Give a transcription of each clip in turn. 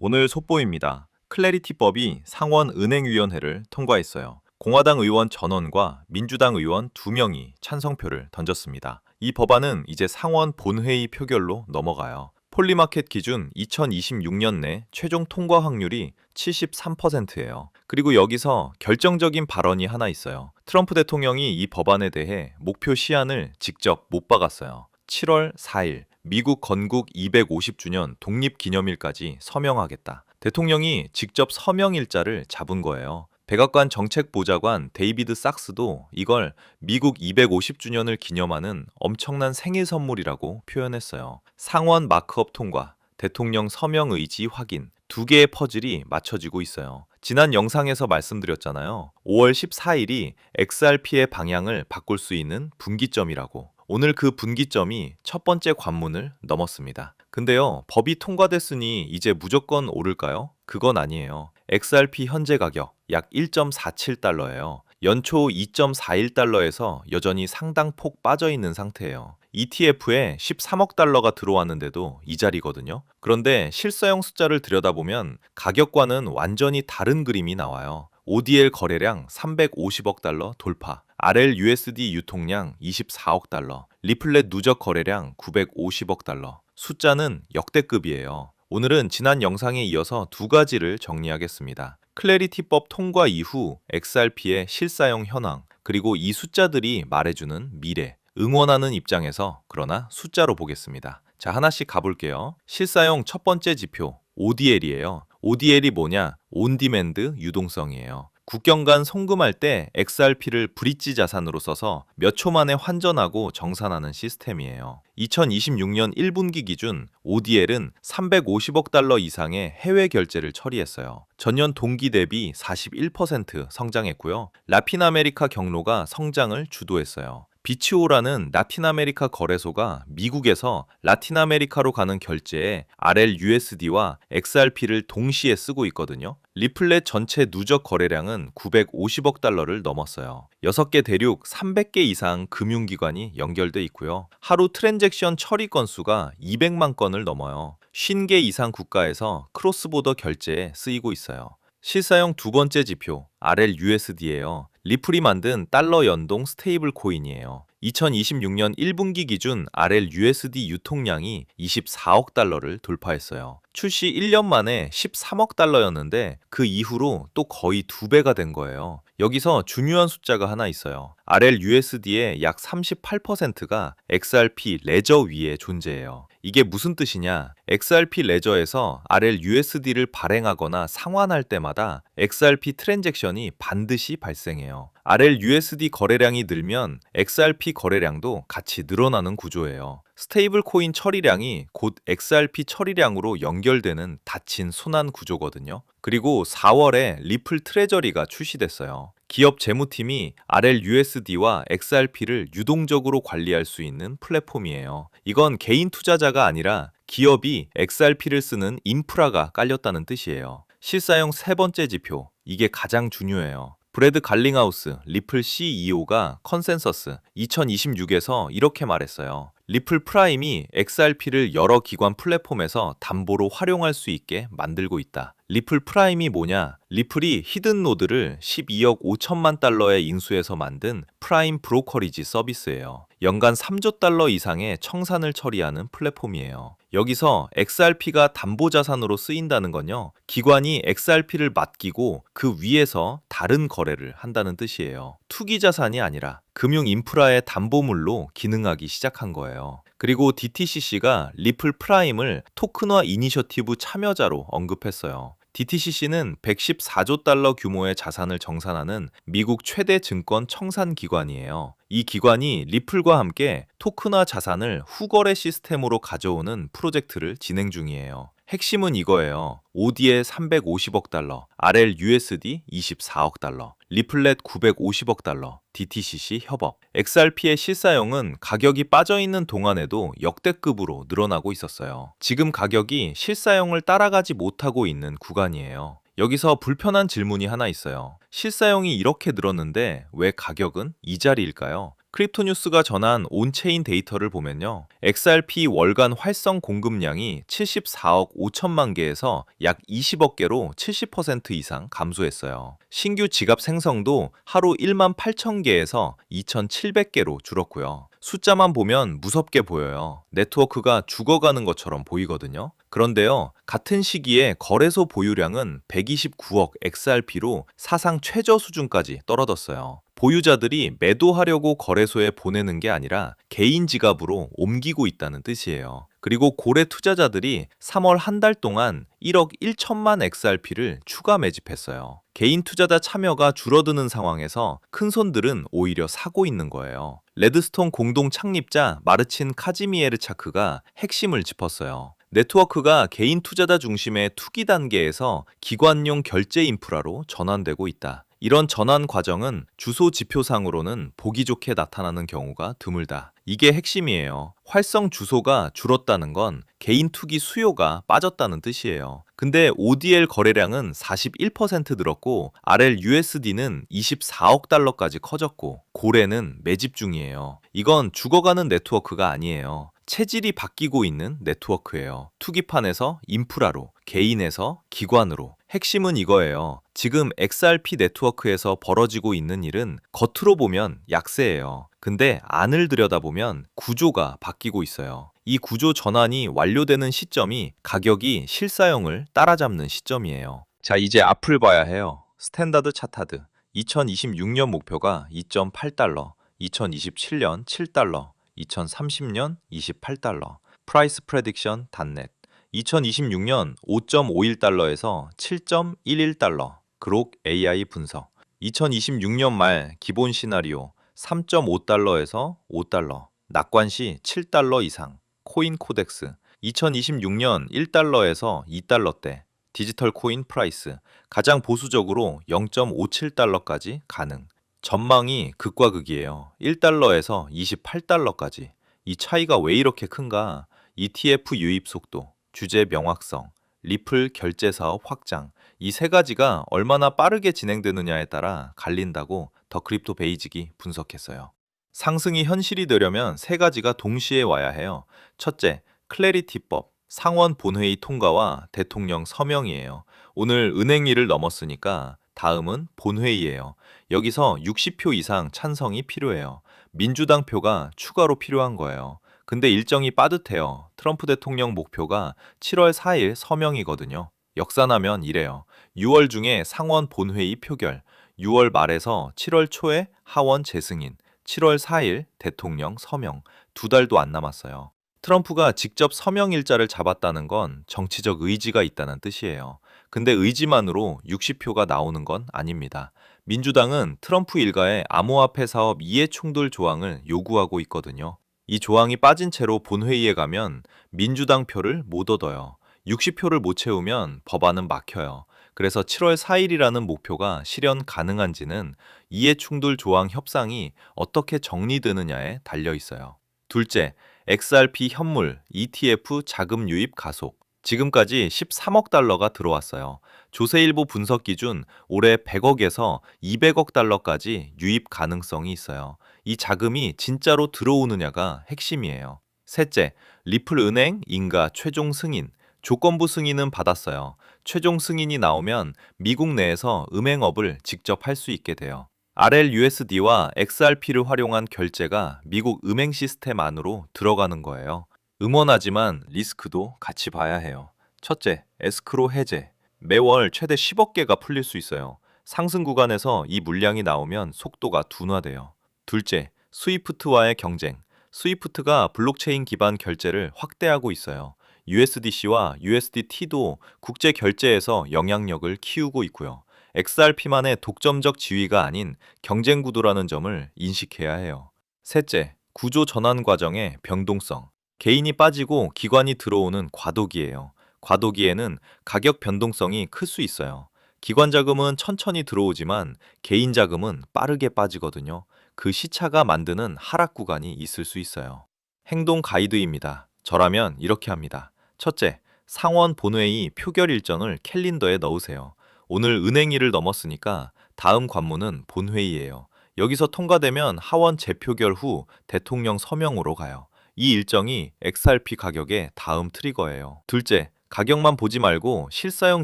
오늘 속보입니다. 클래리티법이 상원은행위원회를 통과했어요. 공화당 의원 전원과 민주당 의원 2명이 찬성표를 던졌습니다. 이 법안은 이제 상원 본회의 표결로 넘어가요. 폴리마켓 기준 2026년 내 최종 통과 확률이 73%예요. 그리고 여기서 결정적인 발언이 하나 있어요. 트럼프 대통령이 이 법안에 대해 목표 시한을 직접 못 박았어요. 7월 4일 미국 건국 250주년 독립기념일까지 서명하겠다. 대통령이 직접 서명일자를 잡은 거예요. 백악관 정책보좌관 데이비드 sak스도 이걸 미국 250주년을 기념하는 엄청난 생일 선물이라고 표현했어요. 상원 마크업 통과, 대통령 서명 의지 확인, 두 개의 퍼즐이 맞춰지고 있어요. 지난 영상에서 말씀드렸잖아요. 5월 14일이 XRP의 방향을 바꿀 수 있는 분기점이라고. 오늘 그 분기점이 첫 번째 관문을 넘었습니다. 근데요, 법이 통과됐으니 이제 무조건 오를까요? 그건 아니에요. XRP 현재 가격 약 1.47달러예요. 연초 2.41달러에서 여전히 상당폭 빠져 있는 상태예요. ETF에 13억 달러가 들어왔는데도 이 자리거든요. 그런데 실사용 숫자를 들여다보면 가격과는 완전히 다른 그림이 나와요. ODL 거래량 350억 달러 돌파, RLUSD 유통량 24억 달러, 리플렛 누적 거래량 950억 달러. 숫자는 역대급이에요. 오늘은 지난 영상에 이어서 두 가지를 정리하겠습니다. 클래리티법 통과 이후 XRP의 실사용 현황, 그리고 이 숫자들이 말해주는 미래, 응원하는 입장에서 그러나 숫자로 보겠습니다. 자, 하나씩 가볼게요. 실사용 첫 번째 지표, ODL이에요. ODL이 뭐냐? 온디맨드 유동성이에요. 국경 간 송금할 때 XRP를 브릿지 자산으로 써서 몇 초 만에 환전하고 정산하는 시스템이에요. 2026년 1분기 기준 ODL은 350억 달러 이상의 해외 결제를 처리했어요. 전년 동기 대비 41% 성장했고요. 라틴 아메리카 경로가 성장을 주도했어요. 비치오라는 라틴 아메리카 거래소가 미국에서 라틴 아메리카로 가는 결제에 RLUSD와 XRP를 동시에 쓰고 있거든요. 리플렛 전체 누적 거래량은 950억 달러를 넘었어요. 6개 대륙 300개 이상 금융기관이 연결돼 있고요. 하루 트랜잭션 처리 건수가 200만 건을 넘어요. 50개 이상 국가에서 크로스보더 결제에 쓰이고 있어요. 실사용 두 번째 지표, RLUSD예요. 리플이 만든 달러 연동 스테이블 코인이에요. 2026년 1분기 기준 RLUSD 유통량이 24억 달러를 돌파했어요. 출시 1년 만에 13억 달러였는데 그 이후로 또 거의 2배가 된 거예요. 여기서 중요한 숫자가 하나 있어요. RLUSD의 약 38%가 XRP 레저 위에 존재해요. 이게 무슨 뜻이냐? XRP 레저에서 RLUSD를 발행하거나 상환할 때마다 XRP 트랜잭션이 반드시 발생해요. RLUSD 거래량이 늘면 XRP 거래량도 같이 늘어나는 구조예요. 스테이블 코인 처리량이 곧 XRP 처리량으로 연결되는 닫힌 순환 구조거든요. 그리고 4월에 리플 트레저리가 출시됐어요. 기업 재무팀이 RLUSD와 XRP를 유동적으로 관리할 수 있는 플랫폼이에요. 이건 개인 투자자가 아니라 기업이 XRP를 쓰는 인프라가 깔렸다는 뜻이에요. 실사용 세 번째 지표, 이게 가장 중요해요. 브래드 갈링하우스, 리플 CEO가 컨센서스 2026에서 이렇게 말했어요. 리플 프라임이 XRP를 여러 기관 플랫폼에서 담보로 활용할 수 있게 만들고 있다. 리플 프라임이 뭐냐? 리플이 히든 노드를 12억 5천만 달러에 인수해서 만든 프라임 브로커리지 서비스예요. 연간 3조 달러 이상의 청산을 처리하는 플랫폼이에요. 여기서 XRP가 담보자산으로 쓰인다는 건요, 기관이 XRP를 맡기고 그 위에서 다른 거래를 한다는 뜻이에요. 투기자산이 아니라 금융 인프라의 담보물로 기능하기 시작한 거예요. 그리고 DTCC가 리플 프라임을 토큰화 이니셔티브 참여자로 언급했어요. DTCC는 114조 달러 규모의 자산을 정산하는 미국 최대 증권 청산 기관이에요. 이 기관이 리플과 함께 토큰화 자산을 후거래 시스템으로 가져오는 프로젝트를 진행 중이에요. 핵심은 이거예요. ODL 350억 달러, RLUSD 24억 달러, 리플렛 950억 달러, DTCC 협업. XRP의 실사용은 가격이 빠져있는 동안에도 역대급으로 늘어나고 있었어요. 지금 가격이 실사용을 따라가지 못하고 있는 구간이에요. 여기서 불편한 질문이 하나 있어요. 실사용이 이렇게 늘었는데 왜 가격은 이 자리일까요? 크립토뉴스가 전한 온체인 데이터를 보면요. XRP 월간 활성 공급량이 74억 5천만 개에서 약 20억 개로 70% 이상 감소했어요. 신규 지갑 생성도 하루 1만 8천 개에서 2,700개로 줄었고요. 숫자만 보면 무섭게 보여요. 네트워크가 죽어가는 것처럼 보이거든요. 그런데요, 같은 시기에 거래소 보유량은 129억 XRP로 사상 최저 수준까지 떨어졌어요. 보유자들이 매도하려고 거래소에 보내는 게 아니라 개인 지갑으로 옮기고 있다는 뜻이에요. 그리고 고래 투자자들이 3월 한 달 동안 1억 1천만 XRP를 추가 매집했어요. 개인 투자자 참여가 줄어드는 상황에서 큰 손들은 오히려 사고 있는 거예요. 레드스톤 공동 창립자 마르친 카지미에르차크가 핵심을 짚었어요. 네트워크가 개인 투자자 중심의 투기 단계에서 기관용 결제 인프라로 전환되고 있다. 이런 전환 과정은 주소 지표상으로는 보기 좋게 나타나는 경우가 드물다. 이게 핵심이에요. 활성 주소가 줄었다는 건 개인 투기 수요가 빠졌다는 뜻이에요. 근데 ODL 거래량은 41% 늘었고 RLUSD는 24억 달러까지 커졌고 고래는 매집 중이에요. 이건 죽어가는 네트워크가 아니에요. 체질이 바뀌고 있는 네트워크예요. 투기판에서 인프라로, 개인에서 기관으로. 핵심은 이거예요. 지금 XRP 네트워크에서 벌어지고 있는 일은 겉으로 보면 약세예요. 근데 안을 들여다보면 구조가 바뀌고 있어요. 이 구조 전환이 완료되는 시점이 가격이 실사형을 따라잡는 시점이에요. 자, 이제 앞을 봐야 해요. 스탠다드 차타드. 2026년 목표가 2.8달러, 2027년 7달러, 2030년 28달러. 프라이스 프레딕션 닷넷. 2026년 5.51달러에서 7.11달러. 그록 AI 분석. 2026년 말 기본 시나리오 3.5달러에서 5달러. 낙관 시 7달러 이상. 코인 코덱스. 2026년 1달러에서 2달러대. 디지털 코인 프라이스. 가장 보수적으로 0.57달러까지 가능. 전망이 극과 극이에요. 1달러에서 28달러까지. 이 차이가 왜 이렇게 큰가? ETF 유입 속도, 주제 명확성, 리플 결제 사업 확장. 이 세 가지가 얼마나 빠르게 진행되느냐에 따라 갈린다고 더 크립토 베이직이 분석했어요. 상승이 현실이 되려면 세 가지가 동시에 와야 해요. 첫째, 클래리티법, 상원 본회의 통과와 대통령 서명이에요. 오늘 은행일을 넘었으니까 다음은 본회의예요. 여기서 60표 이상 찬성이 필요해요. 민주당 표가 추가로 필요한 거예요. 근데 일정이 빠듯해요. 트럼프 대통령 목표가 7월 4일 서명이거든요. 역산하면 이래요. 6월 중에 상원 본회의 표결, 6월 말에서 7월 초에 하원 재승인, 7월 4일 대통령 서명, 두 달도 안 남았어요. 트럼프가 직접 서명 일자를 잡았다는 건 정치적 의지가 있다는 뜻이에요. 근데 의지만으로 60표가 나오는 건 아닙니다. 민주당은 트럼프 일가의 암호화폐 사업 이해충돌 조항을 요구하고 있거든요. 이 조항이 빠진 채로 본회의에 가면 민주당 표를 못 얻어요. 60표를 못 채우면 법안은 막혀요. 그래서 7월 4일이라는 목표가 실현 가능한지는 이해충돌 조항 협상이 어떻게 정리되느냐에 달려 있어요. 둘째, XRP 현물, ETF 자금 유입 가속. 지금까지 13억 달러가 들어왔어요. 조세일보 분석 기준 올해 100억에서 200억 달러까지 유입 가능성이 있어요. 이 자금이 진짜로 들어오느냐가 핵심이에요. 셋째, 리플 은행 인가 최종 승인. 조건부 승인은 받았어요. 최종 승인이 나오면 미국 내에서 은행업을 직접 할 수 있게 돼요. RLUSD와 XRP를 활용한 결제가 미국 은행 시스템 안으로 들어가는 거예요. 응원하지만 리스크도 같이 봐야 해요. 첫째, 에스크로 해제. 매월 최대 10억 개가 풀릴 수 있어요. 상승 구간에서 이 물량이 나오면 속도가 둔화돼요. 둘째, 스위프트와의 경쟁. 스위프트가 블록체인 기반 결제를 확대하고 있어요. USDC와 USDT도 국제 결제에서 영향력을 키우고 있고요. XRP만의 독점적 지위가 아닌 경쟁 구도라는 점을 인식해야 해요. 셋째, 구조 전환 과정의 변동성. 개인이 빠지고 기관이 들어오는 과도기예요. 과도기에는 가격 변동성이 클 수 있어요. 기관 자금은 천천히 들어오지만 개인 자금은 빠르게 빠지거든요. 그 시차가 만드는 하락 구간이 있을 수 있어요. 행동 가이드입니다. 저라면 이렇게 합니다. 첫째, 상원 본회의 표결 일정을 캘린더에 넣으세요. 오늘 은행일을 넘었으니까 다음 관문은 본회의예요. 여기서 통과되면 하원 재표결 후 대통령 서명으로 가요. 이 일정이 XRP 가격의 다음 트리거예요. 둘째, 가격만 보지 말고 실사용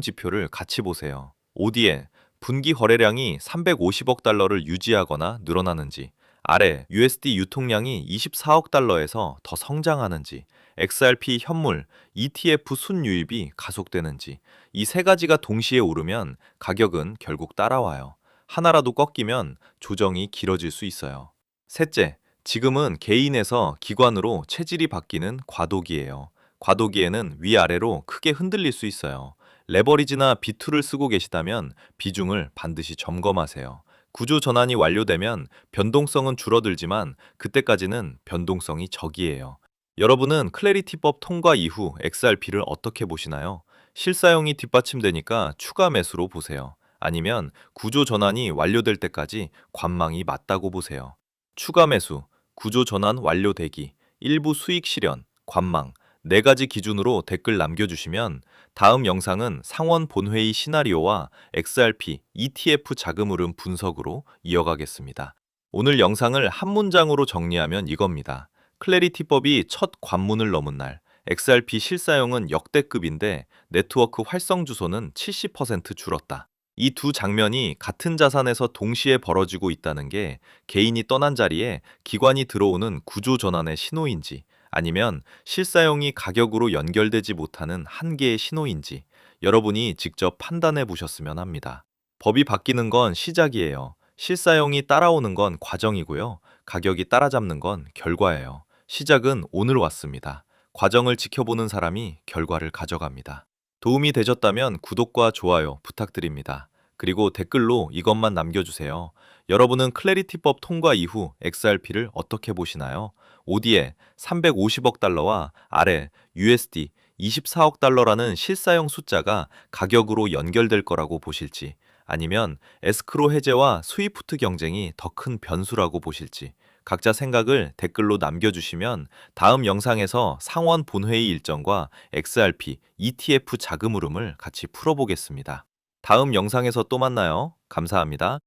지표를 같이 보세요. OD에 분기 거래량이 350억 달러를 유지하거나 늘어나는지, 아래 USD 유통량이 24억 달러에서 더 성장하는지, XRP 현물, ETF 순유입이 가속되는지, 이 세 가지가 동시에 오르면 가격은 결국 따라와요. 하나라도 꺾이면 조정이 길어질 수 있어요. 셋째, 지금은 개인에서 기관으로 체질이 바뀌는 과도기예요. 과도기에는 위아래로 크게 흔들릴 수 있어요. 레버리지나 비투를 쓰고 계시다면 비중을 반드시 점검하세요. 구조 전환이 완료되면 변동성은 줄어들지만 그때까지는 변동성이 적이에요. 여러분은 클래리티법 통과 이후 XRP를 어떻게 보시나요? 실사용이 뒷받침되니까 추가 매수로 보세요. 아니면 구조 전환이 완료될 때까지 관망이 맞다고 보세요. 추가 매수, 구조 전환 완료되기, 일부 수익 실현, 관망, 네 가지 기준으로 댓글 남겨주시면 다음 영상은 상원 본회의 시나리오와 XRP, ETF 자금 흐름 분석으로 이어가겠습니다. 오늘 영상을 한 문장으로 정리하면 이겁니다. 클래리티법이 첫 관문을 넘은 날, XRP 실사용은 역대급인데 네트워크 활성 주소는 70% 줄었다. 이 두 장면이 같은 자산에서 동시에 벌어지고 있다는 게 개인이 떠난 자리에 기관이 들어오는 구조 전환의 신호인지, 아니면 실사용이 가격으로 연결되지 못하는 한계의 신호인지 여러분이 직접 판단해 보셨으면 합니다. 법이 바뀌는 건 시작이에요. 실사용이 따라오는 건 과정이고요. 가격이 따라잡는 건 결과예요. 시작은 오늘 왔습니다. 과정을 지켜보는 사람이 결과를 가져갑니다. 도움이 되셨다면 구독과 좋아요 부탁드립니다. 그리고 댓글로 이것만 남겨주세요. 여러분은 클래리티법 통과 이후 XRP를 어떻게 보시나요? OD에 350억 달러와 아래 USD 24억 달러라는 실사용 숫자가 가격으로 연결될 거라고 보실지, 아니면 에스크로 해제와 스위프트 경쟁이 더 큰 변수라고 보실지, 각자 생각을 댓글로 남겨주시면 다음 영상에서 상원 본회의 일정과 XRP, ETF 자금 흐름을 같이 풀어보겠습니다. 다음 영상에서 또 만나요. 감사합니다.